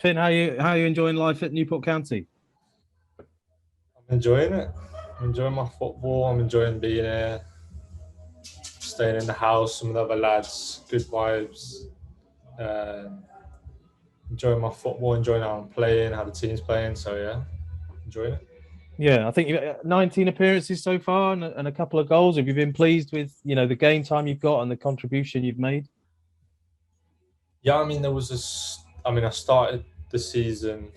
Finn, how you enjoying life at Newport County? I'm enjoying it. I'm enjoying my football. I'm enjoying being here, staying in the house. Some of the other lads, good vibes. Um, Enjoying my football, enjoying how I'm playing, how the team's playing. So yeah, enjoying it. Yeah, I think you've 19 appearances so far and a couple of goals. Have you been pleased with the game time you've got and the contribution you've made? Yeah, I mean there was this. I mean I started the season.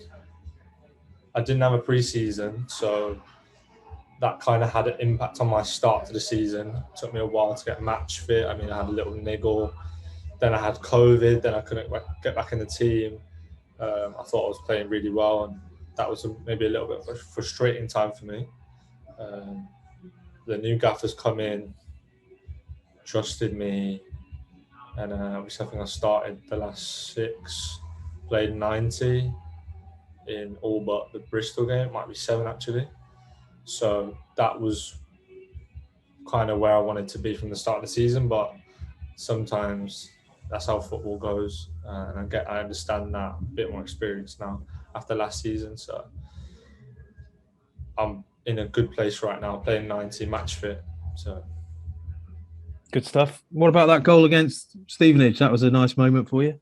I didn't have a pre-season, so that kind of had an impact on my start to the season. It took me a while to get match fit. I mean I had a little niggle. Then I had COVID. Then I couldn't get back in the team. I thought I was playing really well, and that was maybe a little bit of a frustrating time for me. Um, the new gaffers come in, trusted me, and obviously I think I started the last six, played 90 in all but the Bristol game. It might be seven actually. So that was kind of where I wanted to be from the start of the season, but sometimes that's how football goes, and I understand that a bit more experience now after last season. So I'm in a good place right now, playing 90 match fit. So Good stuff. What about that goal against Stevenage? That was a nice moment for you.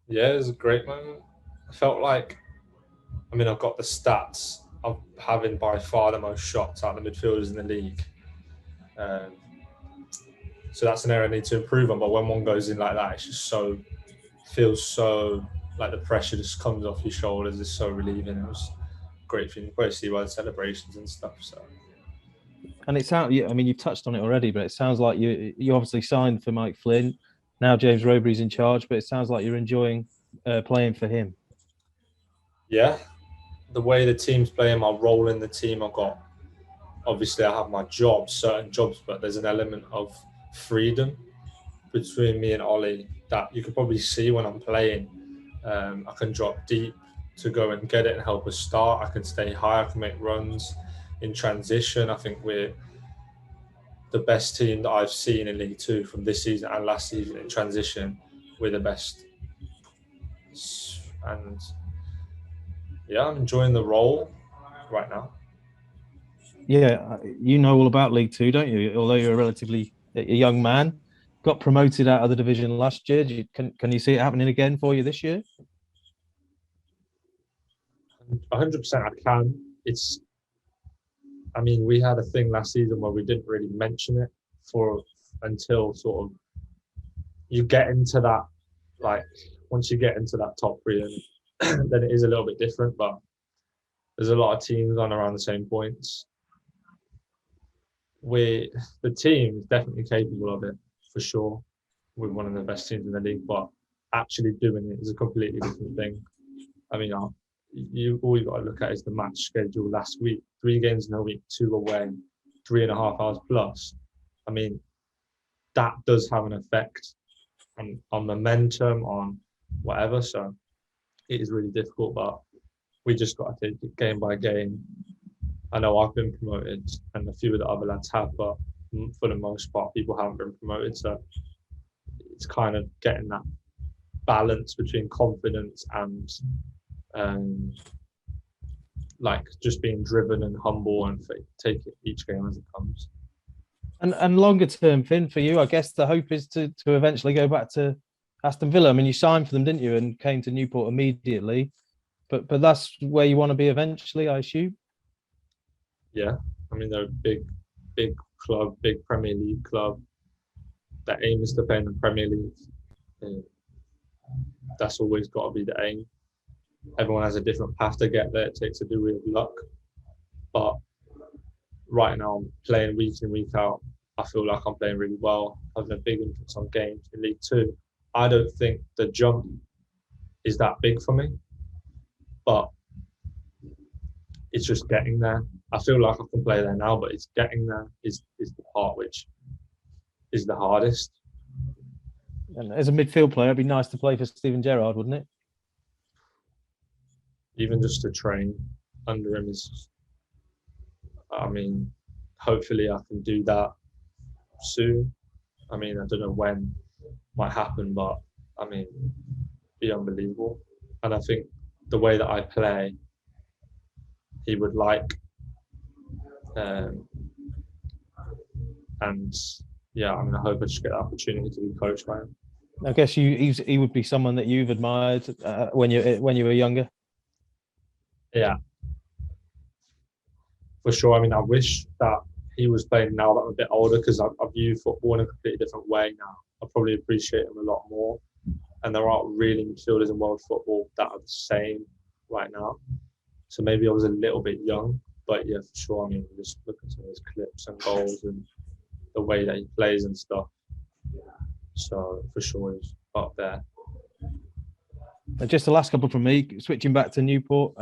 yeah, it was a great moment. I felt like, I mean, I've got the stats of having by far the most shots out of the midfielders in the league. Um, so that's an area I need to improve on. But when one goes in like that, it's just so feels so like the pressure just comes off your shoulders. It's so relieving. It was a great feeling. You probably see by the celebrations and stuff. So And it sounds, I mean, you've touched on it already, but it sounds like you obviously signed for Mike Flynn. Now James Robury's in charge, but it sounds like you're enjoying playing for him. yeah, the way the team's playing, my role in the team, I've got obviously I have my job, certain jobs, but there's an element of freedom between me and Ollie that you could probably see when I'm playing. I can drop deep to go and get it and help us start. I can stay high. I can make runs in transition. I think we're the best team that I've seen in League Two from this season and last season in transition. We're the best, and yeah, I'm enjoying the role right now. Yeah, you know all about League Two, don't you? Although you're a relatively a young man, got promoted out of the division last year. Can you see it happening again for you this year? 100% I can. It's I mean, we had a thing last season where we didn't really mention it for until sort of you get into that, like once you get into that top three, and then it is a little bit different. But there's a lot of teams on around the same points. We the team is definitely capable of it for sure. We're one of the best teams in the league, but actually doing it is a completely different thing. I mean, you all you got to look at is the match schedule last week: 3 games in a week, two away, 3.5 hours plus. I mean, that does have an effect on momentum, on whatever. So it is really difficult, but we just got to take it game by game. I know I've been promoted, and a few of the other lads have, but for the most part, people haven't been promoted. So it's kind of getting that balance between confidence and um, like just being driven and humble and take it each game as it comes. And longer term, Finn, for you, I guess the hope is to eventually go back to Aston Villa. I mean, you signed for them, didn't you, and came to Newport immediately. But that's where you want to be eventually, I assume. Yeah, I mean they're a big club, big Premier League club. Their aim is to play in the Premier League. Uh, that's always got to be the aim. Everyone has a different path to get there. It takes a degree of luck, but right now I'm playing week in week out. I feel like I'm playing really well, having a big influence on games in League Two. I don't think the jump is that big for me, but it's just getting there. I feel like I can play there now, but it's getting there is the part which is the hardest. And as a midfield player, it'd be nice to play for Steven Gerrard, wouldn't it? Even just to train under him is, I mean, hopefully I can do that soon. I mean, I don't know when might happen, but I mean, be unbelievable. and I think the way that I play, he would like. And yeah, I mean, I hope I just get the opportunity to be coached by him. I guess he would be someone that you've admired when you were younger. Yeah, for sure. I mean, I wish that he was playing now that I'm a bit older, because I view football in a completely different way now. I probably appreciate him a lot more. And there aren't really midfielders in world football that are the same right now. So maybe I was a little bit young, but yeah, for sure. I mean, just look at some of his clips and goals and the way that he plays and stuff. So for sure, he's up there. And just the last couple from me, switching back to Newport.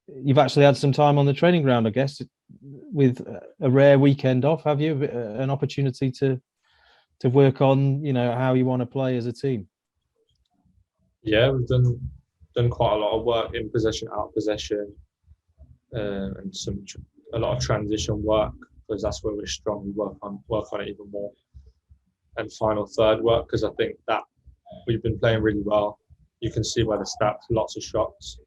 You've actually had some time on the training ground, I guess, with a rare weekend off. Have you an opportunity to work on, how you want to play as a team? Yeah, we've done quite a lot of work in possession, out of possession, and a lot of transition work, because that's where we're strong. We work on it even more, and final third work, because I think that we've been playing really well. You can see by the stats, lots of shots,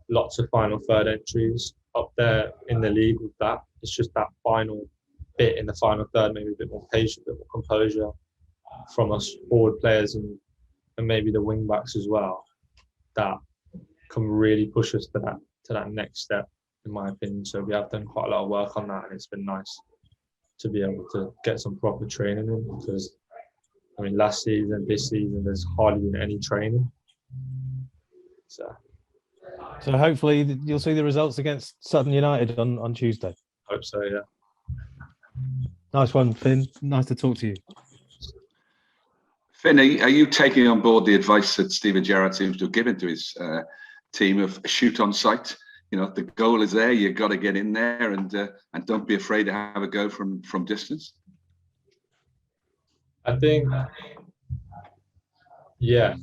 lots of final third entries up there in the league with that. It's just that final bit in the final third, maybe a bit more patience, a bit more composure from us forward players and maybe the wing backs as well, that can really push us to that next step, in my opinion. So we have done quite a lot of work on that, and it's been nice to be able to get some proper training in, because I mean, last season, this season, there's hardly been any training. So hopefully you'll see the results against Sutton United on Tuesday. Hope so, yeah. Nice one, Finn. Nice to talk to you. Finn, are you taking on board the advice that Steven Gerrard seems to have given to his team of shoot on sight? The goal is there. You've got to get in there and don't be afraid to have a go from distance. I think, yeah,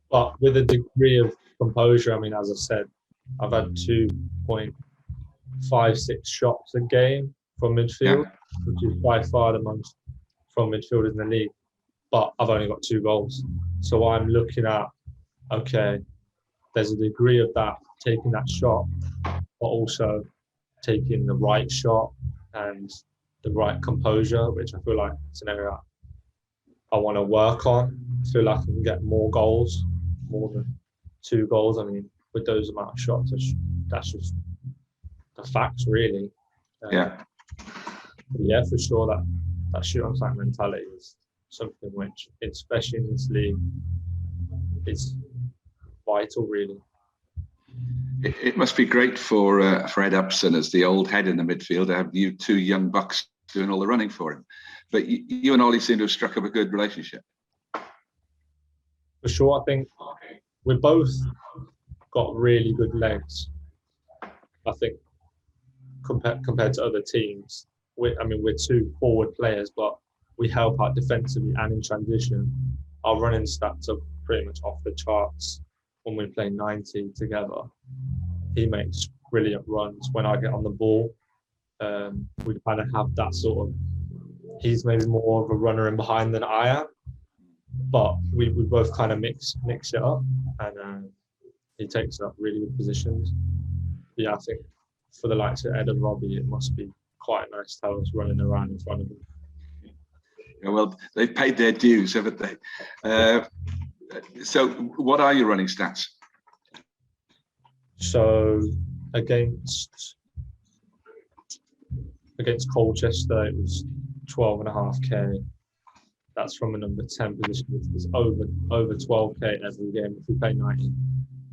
but with a degree of composure. I mean, as I said, I've had 2.56 shots a game from midfield, which is by far the most from midfielders in the league. But I've only got 2 goals. So I'm looking at, okay, there's a degree of that, taking that shot, but also taking the right shot and the right composure, which I feel like it's an area I want to work on. I feel like I can get more goals, more than 2 goals. I mean, with those amount of shots, that's just the facts, really. Yeah, for sure, that shoot on sight mentality is something which, especially in this league, is vital, really. It must be great for Ed Upson as the old head in the midfield to have you 2 young bucks doing all the running for him. But you and Ollie seem to have struck up a good relationship. For sure, I think we've both got really good legs. I think compared to other teams, we're 2 forward players, but we help out defensively and in transition. Our running stats are pretty much off the charts when we play 90 together. He makes brilliant runs when I get on the ball. We kind of have that sort of, he's maybe more of a runner in behind than I am, but we both kind of mix it up, and he takes up really good positions. Yeah, I think for the likes of Ed and Robbie, it must be quite nice to have us running around in front of them. Yeah, well, they've paid their dues, haven't they? So what are your running stats? So against Colchester, it was 12.5k. That's from a number 10 position. It's over 12k every game. If we play 90,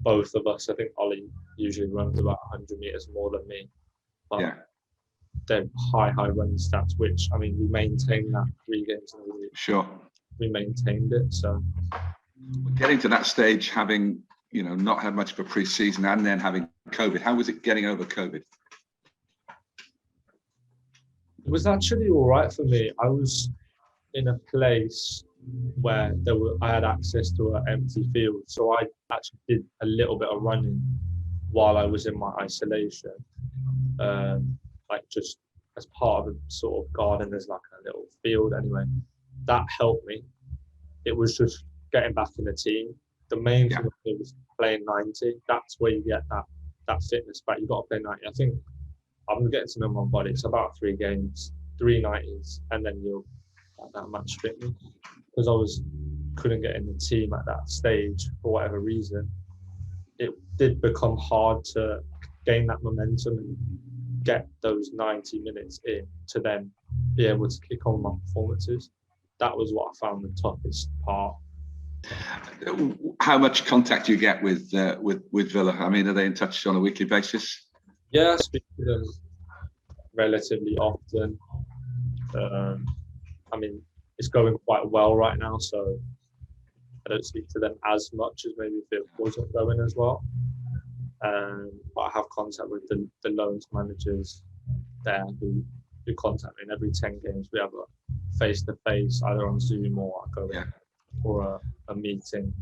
both of us, I think Ollie usually runs about 100 meters more than me. But yeah, they're high running stats, which, I mean, we maintained that 3 games in the week. Sure. We maintained it. So getting to that stage, having not had much of a pre-season and then having COVID, how was it getting over COVID? It was actually all right for me. I was in a place where I had access to an empty field, so I actually did a little bit of running while I was in my isolation, like just as part of a sort of garden. There's like a little field anyway. That helped me. It was just getting back in the team the main thing was playing 90. That's where you get that fitness back. You've got to play 90. I think I'm getting to know my body. It's about 3 games, 3 90s, and then you'll have that match fitness. Because couldn't get in the team at that stage for whatever reason, it did become hard to gain that momentum and get those 90 minutes in to then be able to kick on my performances. That was what I found the toughest part. How much contact do you get with Villa? I mean, are they in touch on a weekly basis? Yeah, I speak to them relatively often. I mean, it's going quite well right now, so I don't speak to them as much as maybe if it wasn't going as well. But I have contact with the loans managers there who contact me. In every 10 games, we have a face-to-face, either on Zoom or I go in for a meeting.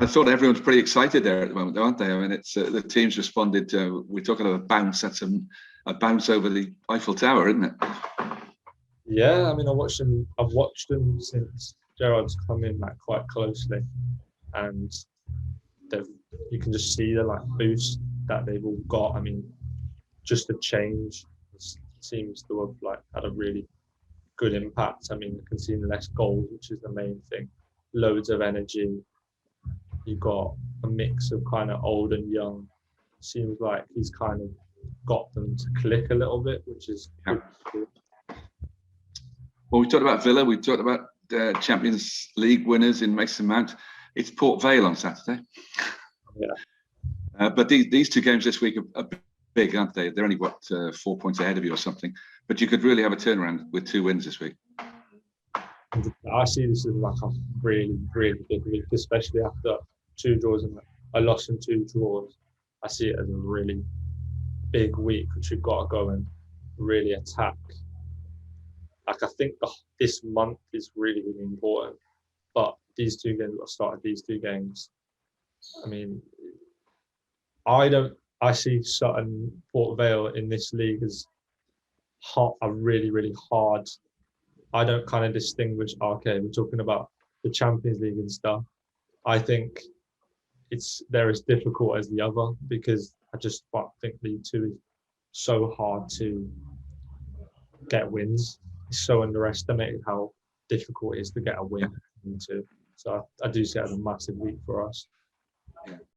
I thought everyone's pretty excited there at the moment, aren't they? I mean, it's the team's responded to. We're talking about a bounce. That's a bounce over the Eiffel Tower, isn't it? Yeah, I mean, I've watched them since Gerrard's come in quite closely, and you can just see the boost that they've all got. I mean, just the change seems to have had a really good impact. I mean, conceding less goals, which is the main thing. Loads of energy. You've got a mix of kind of old and young. Seems like he's kind of got them to click a little bit, which is good. Well, we talked about Villa. We talked about Champions League winners in Mason Mount. It's Port Vale on Saturday. Yeah. But these 2 games this week are big, aren't they? They're only 4 points ahead of you or something. But you could really have a turnaround with 2 wins this week. I see this as a really, really big week, especially after 2 draws and a loss and 2 draws. I see it as a really big week, which you've got to go and really attack. I think this month is really, really important. But these 2 games, I started these 2 games. I mean, I see Sutton, Port Vale in this league as a really, really hard. I don't kind of distinguish, okay, we're talking about the Champions League and stuff. I think they're as difficult as the other, because I just think League 2 is so hard to get wins. It's so underestimated how difficult it is to get a win in League 2. So I do see it as a massive week for us.